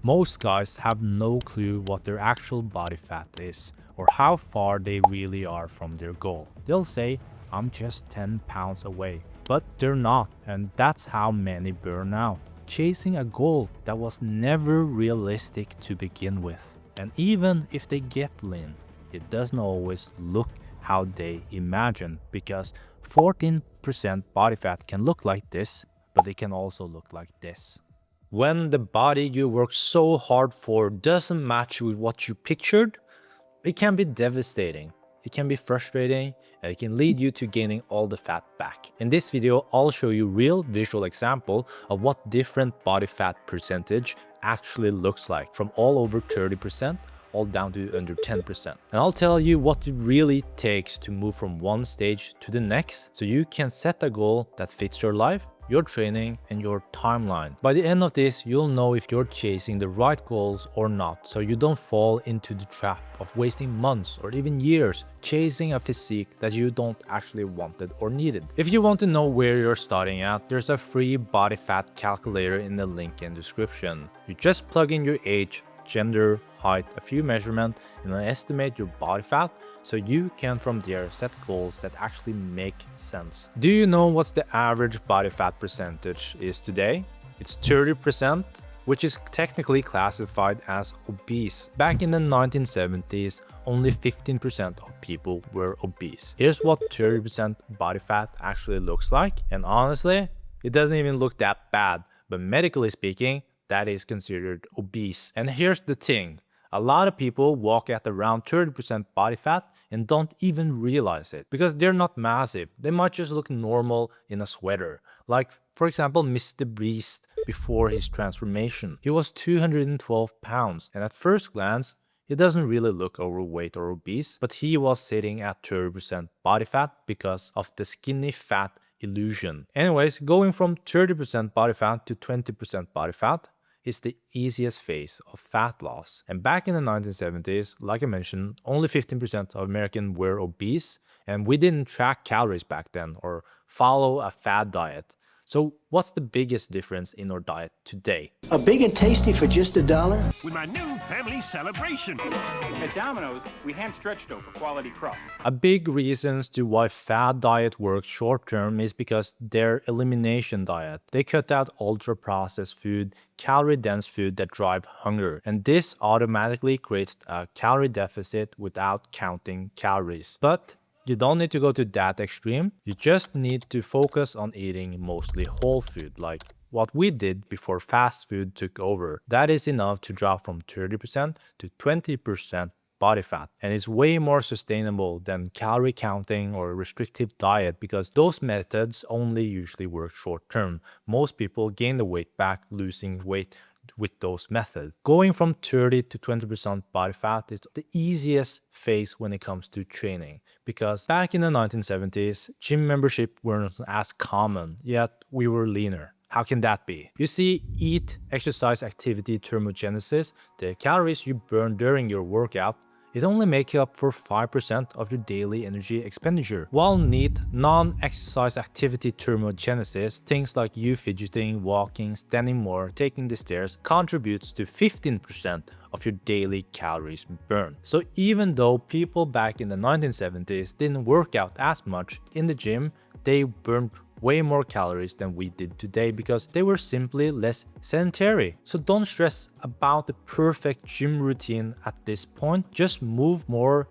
Most guys have no clue what their actual body fat is or how far they really are from their goal. They'll say, I'm just 10 pounds away, but they're not, and that's how many burn out, chasing a goal that was never realistic to begin with. And even if they get lean, it doesn't always look how they imagine, because 14% body fat can look like this, but it can also look like this. When the body you worked so hard for doesn't match with what you pictured, it can be devastating. It can be frustrating, and it can lead you to gaining all the fat back. In this video, I'll show you real visual example of what different body fat percentage actually looks like, from all over 30% all down to under 10%. And I'll tell you what it really takes to move from one stage to the next, so you can set a goal that fits your life, your training, and your timeline. By the end of this, you'll know if you're chasing the right goals or not, so you don't fall into the trap of wasting months or even years chasing a physique that you don't actually wanted or needed. If you want to know where you're starting at, there's a free body fat calculator in the link in description. You just plug in your age, gender, height, a few measurements, and then estimate your body fat, so you can from there set goals that actually make sense. Do you know what's the average body fat percentage is today? It's 30%, which is technically classified as obese. Back in the 1970s, only 15% of people were obese. Here's what 30% body fat actually looks like, and honestly, it doesn't even look that bad, but medically speaking, that is considered obese. And here's the thing, a lot of people walk at around 30% body fat and don't even realize it, because they're not massive. They might just look normal in a sweater. Like, for example, Mr. Beast before his transformation. He was 212 pounds, and at first glance, he doesn't really look overweight or obese, but he was sitting at 30% body fat because of the skinny fat illusion. Anyways, going from 30% body fat to 20% body fat is the easiest phase of fat loss. And back in the 1970s, like I mentioned, only 15% of Americans were obese, and we didn't track calories back then or follow a fad diet. So what's the biggest difference in our diet today? A big and tasty for just $1? With my new family celebration. At Domino's, we hand stretch dough for quality crust. A big reasons to why fad diet works short term is because their elimination diet. They cut out ultra processed food, calorie dense food that drive hunger, and this automatically creates a calorie deficit without counting calories. But you don't need to go to that extreme. You just need to focus on eating mostly whole food, like what we did before fast food took over. That is enough to drop from 30% to 20% body fat, and it's way more sustainable than calorie counting or restrictive diet, because those methods only usually work short term. Most people gain the weight back losing weight with those methods. Going from 30 to 20% body fat is the easiest phase when it comes to training, because back in the 1970s, gym membership weren't as common, yet we were leaner. How can that be? You see, eat, exercise, activity, thermogenesis, the calories you burn during your workout, it only makes up for 5% of your daily energy expenditure. While NEAT, non-exercise activity thermogenesis, things like you fidgeting, walking, standing more, taking the stairs, contributes to 15% of your daily calories burned. So even though people back in the 1970s didn't work out as much in the gym, they burned way more calories than we did today because they were simply less sedentary. So don't stress about the perfect gym routine at this point. Just move more.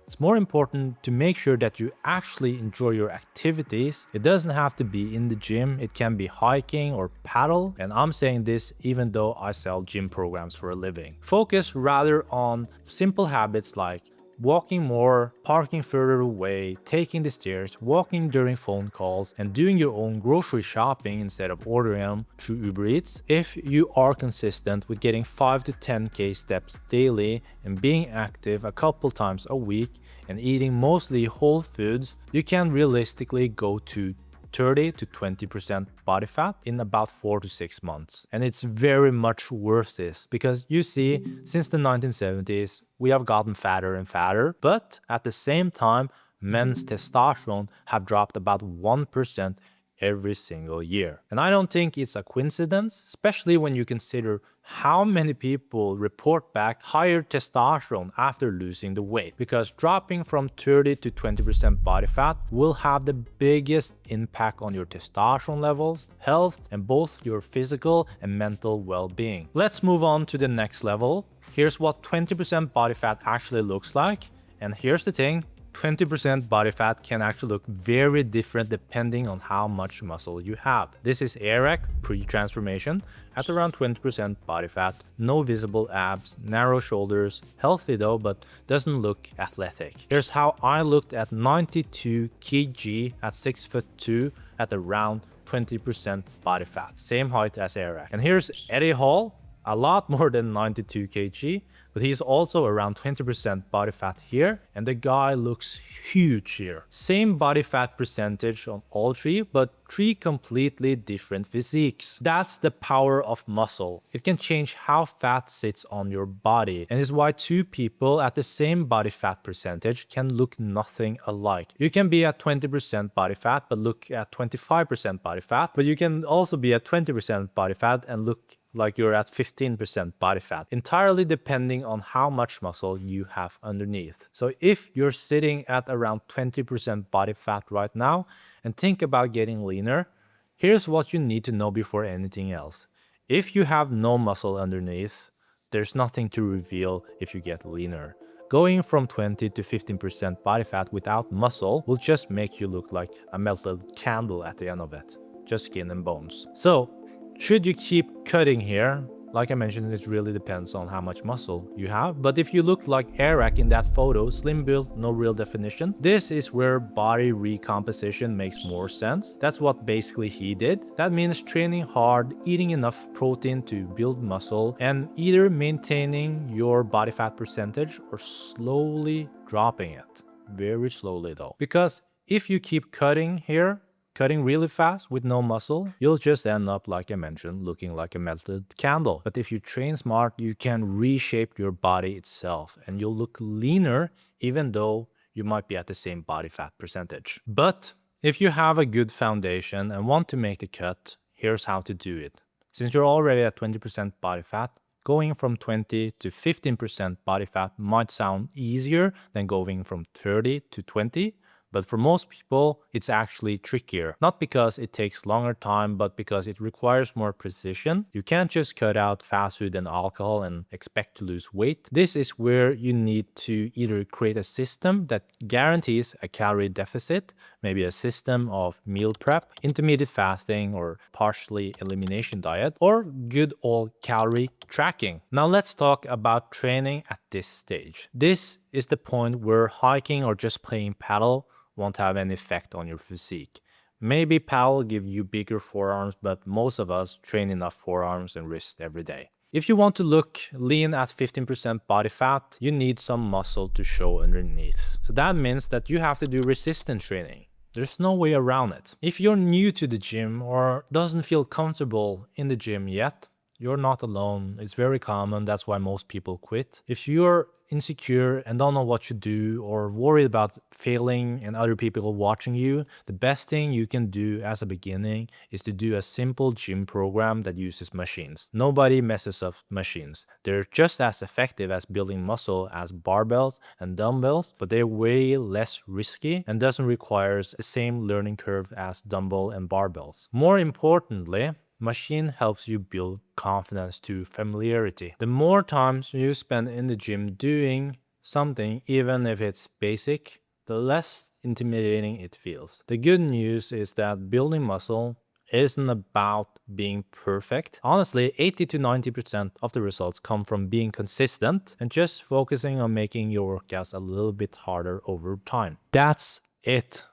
It's more important to make sure that you actually enjoy your activities. It doesn't have to be in the gym. It can be hiking or paddle. And I'm saying this even though I sell gym programs for a living. Focus rather on simple habits like walking more, parking further away, taking the stairs, walking during phone calls, and doing your own grocery shopping instead of ordering them through Uber Eats. If you are consistent with getting 5 to 10k steps daily and being active a couple times a week and eating mostly whole foods, you can realistically go to 30 to 20% body fat in about 4 to 6 months. And it's very much worth this, because you see, since the 1970s, we have gotten fatter and fatter, but at the same time, men's testosterone have dropped about 1% every single year. And I don't think it's a coincidence, especially when you consider how many people report back higher testosterone after losing the weight, because dropping from 30 to 20% body fat will have the biggest impact on your testosterone levels, health, and both your physical and mental well-being. Let's move on to the next level. Here's what 20% body fat actually looks like. And here's the thing, 20% body fat can actually look very different depending on how much muscle you have. This is ARAC pre-transformation at around 20% body fat, no visible abs, narrow shoulders, healthy though, but doesn't look athletic. Here's how I looked at 92 kg at 6'2" at around 20% body fat, same height as ARAC. And here's Eddie Hall, a lot more than 92 kg, but he's also around 20% body fat here, and the guy looks huge here. Same body fat percentage on all three, but three completely different physiques. That's the power of muscle. It can change how fat sits on your body, and is why two people at the same body fat percentage can look nothing alike. You can be at 20% body fat but look at 25% body fat, but you can also be at 20% body fat and look like you're at 15% body fat, entirely depending on how much muscle you have underneath. So if you're sitting at around 20% body fat right now and think about getting leaner, here's what you need to know before anything else. If you have no muscle underneath, there's nothing to reveal if you get leaner. Going from 20 to 15% body fat without muscle will just make you look like a melted candle at the end of it, just skin and bones. So should you keep cutting here? Like I mentioned, it really depends on how much muscle you have. But if you look like Eric in that photo, slim build, no real definition, this is where body recomposition makes more sense. That's what basically he did. That means training hard, eating enough protein to build muscle, and either maintaining your body fat percentage or slowly dropping it. Very slowly though. Because if you keep cutting here, cutting really fast with no muscle, you'll just end up, like I mentioned, looking like a melted candle. But if you train smart, you can reshape your body itself and you'll look leaner even though you might be at the same body fat percentage. But if you have a good foundation and want to make the cut, here's how to do it. Since you're already at 20% body fat, going from 20 to 15% body fat might sound easier than going from 30 to 20. But for most people, it's actually trickier. Not because it takes longer time, but because it requires more precision. You can't just cut out fast food and alcohol and expect to lose weight. This is where you need to either create a system that guarantees a calorie deficit, maybe a system of meal prep, intermittent fasting, or partially elimination diet, or good old calorie tracking. Now let's talk about training at this stage. This is the point where hiking or just playing paddle won't have any effect on your physique. Maybe paddle will give you bigger forearms, but most of us train enough forearms and wrists every day. If you want to look lean at 15% body fat, you need some muscle to show underneath. So that means that you have to do resistance training. There's no way around it. If you're new to the gym or doesn't feel comfortable in the gym yet, you're not alone. It's very common. That's why most people quit. If you're insecure and don't know what to do or worried about failing and other people watching you, the best thing you can do as a beginning is to do a simple gym program that uses machines. Nobody messes up machines. They're just as effective as building muscle as barbells and dumbbells, but they're way less risky and doesn't require the same learning curve as dumbbell and barbells. More importantly, machine helps you build confidence to familiarity. The more times you spend in the gym doing something, even if it's basic, the less intimidating it feels. The good news is that building muscle isn't about being perfect. Honestly, 80 to 90% of the results come from being consistent and just focusing on making your workouts a little bit harder over time. That's it.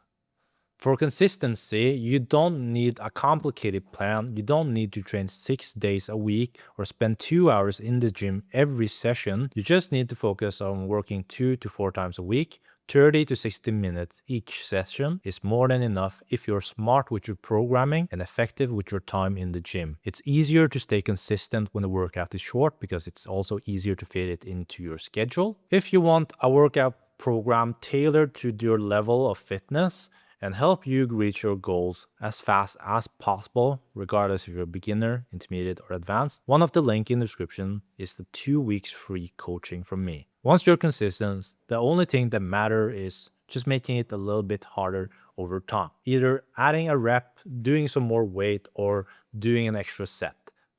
For consistency, you don't need a complicated plan. You don't need to train 6 days a week or spend 2 hours in the gym every session. You just need to focus on working 2 to 4 times a week. 30 to 60 minutes each session is more than enough if you're smart with your programming and effective with your time in the gym. It's easier to stay consistent when the workout is short because it's also easier to fit it into your schedule. If you want a workout program tailored to your level of fitness and help you reach your goals as fast as possible, regardless if you're a beginner, intermediate, or advanced. One of the links in the description is the 2 weeks free coaching from me. Once you're consistent, the only thing that matters is just making it a little bit harder over time. Either adding a rep, doing some more weight, or doing an extra set.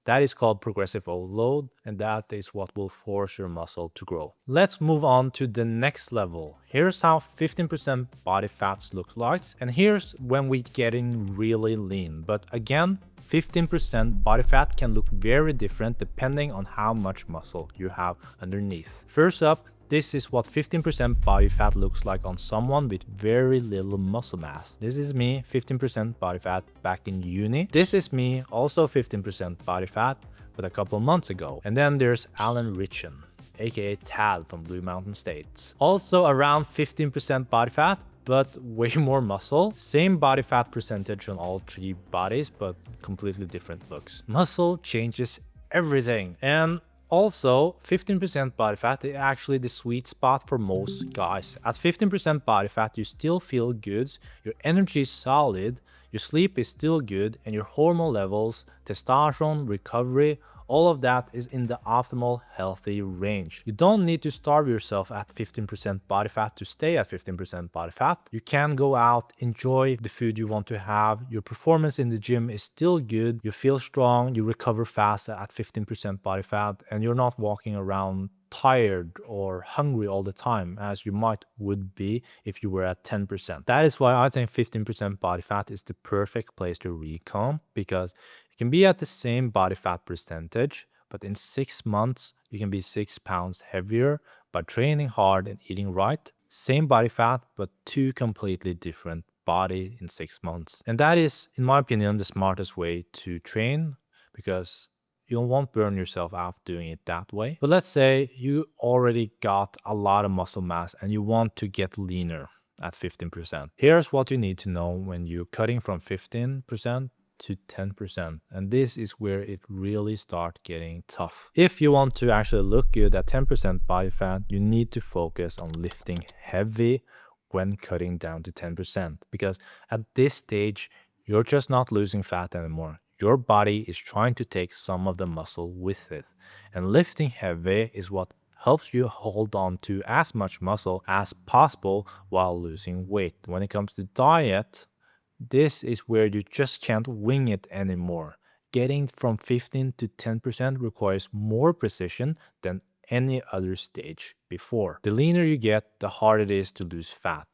That is called progressive overload, and that is what will force your muscle to grow. Let's move on to the next level. Here's how 15% body fats looks like, and here's when we're getting really lean. But again, 15% body fat can look very different depending on how much muscle you have underneath. First up, this is what 15% body fat looks like on someone with very little muscle mass. This is me, 15% body fat back in uni. This is me, also 15% body fat, but a couple months ago. And then there's Alan Richen, aka Tad from Blue Mountain States. Also around 15% body fat, but way more muscle. Same body fat percentage on all three bodies, but completely different looks. Muscle changes everything. And also, 15% body fat is actually the sweet spot for most guys. At 15% body fat, you still feel good, your energy is solid, your sleep is still good, and your hormone levels, testosterone, recovery, all of that is in the optimal healthy range. You don't need to starve yourself at 15% body fat to stay at 15% body fat. You can go out, enjoy the food you want to have. Your performance in the gym is still good. You feel strong, you recover fast at 15% body fat, and you're not walking around tired or hungry all the time as you would be if you were at 10%. That is why I think 15% body fat is the perfect place to recon, because you can be at the same body fat percentage, but in 6 months you can be 6 pounds heavier by training hard and eating right. Same body fat, but 2 completely different body in 6 months. And that is, in my opinion, the smartest way to train, because you won't burn yourself out doing it that way. But let's say you already got a lot of muscle mass and you want to get leaner at 15%. Here's what you need to know when you're cutting from 15% to 10%. And this is where it really starts getting tough. If you want to actually look good at 10% body fat, you need to focus on lifting heavy when cutting down to 10%. Because at this stage, you're just not losing fat anymore. Your body is trying to take some of the muscle with it. And lifting heavy is what helps you hold on to as much muscle as possible while losing weight. When it comes to diet, this is where you just can't wing it anymore. Getting from 15 to 10% requires more precision than any other stage before. The leaner you get, the harder it is to lose fat,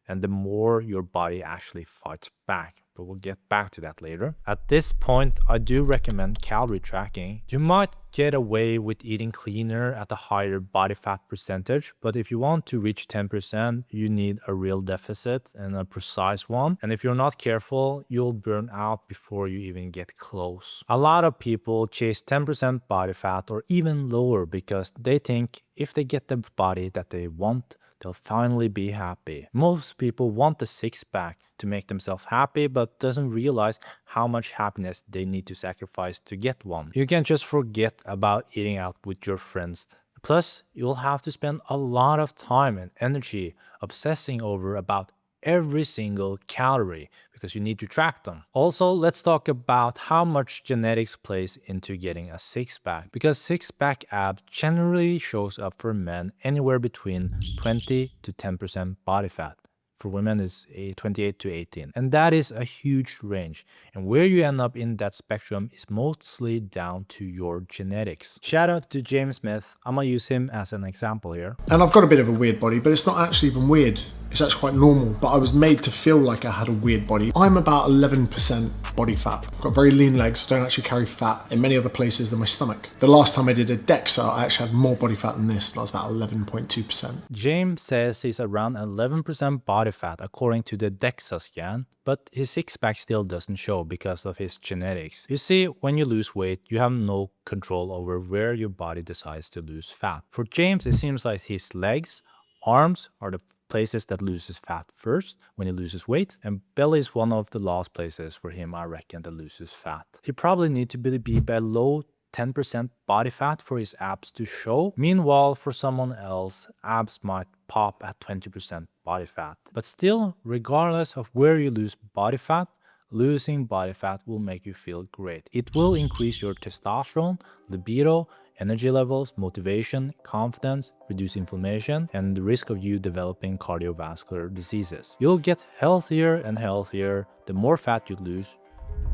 and the more your body actually fights back. But we'll get back to that later. At this point, I do recommend calorie tracking. You might get away with eating cleaner at a higher body fat percentage, but if you want to reach 10%, you need a real deficit and a precise one. And if you're not careful, you'll burn out before you even get close. A lot of people chase 10% body fat or even lower because they think if they get the body that they want, they'll finally be happy. Most people want a six-pack to make themselves happy, but doesn't realize how much happiness they need to sacrifice to get one. You can just forget about eating out with your friends. Plus, you'll have to spend a lot of time and energy obsessing over about every single calorie because you need to track them. Also, let's talk about how much genetics plays into getting a six-pack, because six-pack abs generally shows up for men anywhere between 20 to 10% body fat. For women is 28 to 18. And that is a huge range. And where you end up in that spectrum is mostly down to your genetics. Shout out to James Smith. I'm gonna use him as an example here. And I've got a bit of a weird body, but it's not actually even weird. It's actually quite normal, but I was made to feel like I had a weird body. I'm about 11% body fat. I've got very lean legs, I don't actually carry fat in many other places than my stomach. The last time I did a DEXA, I actually had more body fat than this, and I was about 11.2%. James says he's around 11% body fat according to the DEXA scan, but his six-pack still doesn't show because of his genetics. You see, when you lose weight, you have no control over where your body decides to lose fat. For James, it seems like his legs, arms are the places that loses fat first when he loses weight, and belly is one of the last places for him, I reckon, that loses fat. He probably need to be below 10% body fat for his abs to show. Meanwhile, for someone else, abs might pop at 20% body fat. But still, regardless of where you lose body fat, losing body fat will make you feel great. It will increase your testosterone, libido, energy levels, motivation, confidence, reduce inflammation, and the risk of you developing cardiovascular diseases. You'll get healthier and healthier the more fat you lose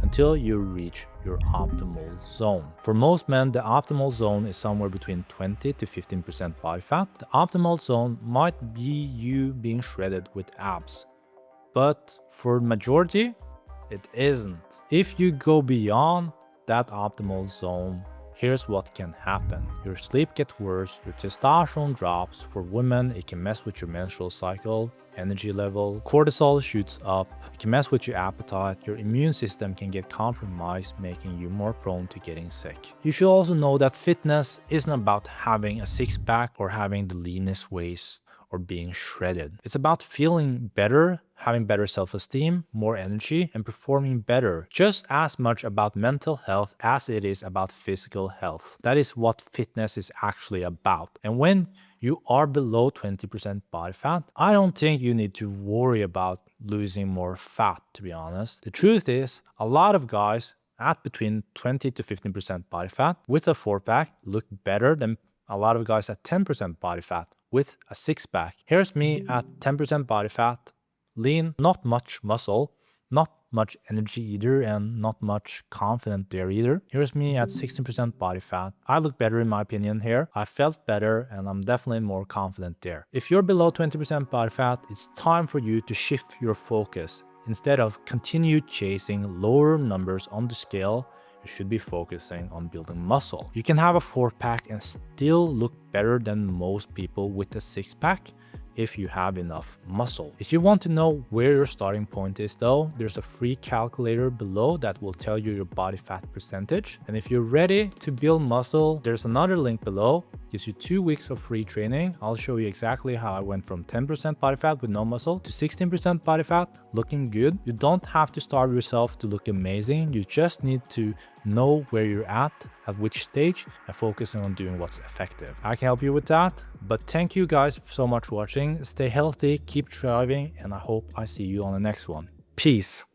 until you reach your optimal zone. For most men, the optimal zone is somewhere between 20 to 15% body fat. The optimal zone might be you being shredded with abs. But for majority, it isn't. If you go beyond that optimal zone, here's what can happen. Your sleep gets worse, your testosterone drops. For women, it can mess with your menstrual cycle, energy level, cortisol shoots up, it can mess with your appetite, your immune system can get compromised, making you more prone to getting sick. You should also know that fitness isn't about having a six-pack or having the leanest waist or being shredded. It's about feeling better, having better self-esteem, more energy, and performing better. Just as much about mental health as it is about physical health. That is what fitness is actually about. And when you are below 20% body fat, I don't think you need to worry about losing more fat, to be honest. The truth is, a lot of guys at between 20 to 15% body fat with a 4-pack look better than a lot of guys at 10% body fat with a 6-pack. Here's me at 10% body fat, lean, not much muscle, not much energy either, and not much confident there either. Here's me at 16% body fat. I look better in my opinion here. I felt better and I'm definitely more confident there. If you're below 20% body fat, it's time for you to shift your focus. Instead of continue chasing lower numbers on the scale, you should be focusing on building muscle. You can have a 4-pack and still look better than most people with a 6-pack if you have enough muscle. If you want to know where your starting point is though, there's a free calculator below that will tell you your body fat percentage. And if you're ready to build muscle, there's another link below. Gives you 2 weeks of free training. I'll show you exactly how I went from 10% body fat with no muscle to 16% body fat looking good. You don't have to starve yourself to look amazing. You just need to know where you're at which stage, and focusing on doing what's effective. I can help you with that, but thank you guys so much for watching. Stay healthy, keep striving, and I hope I see you on the next one. Peace.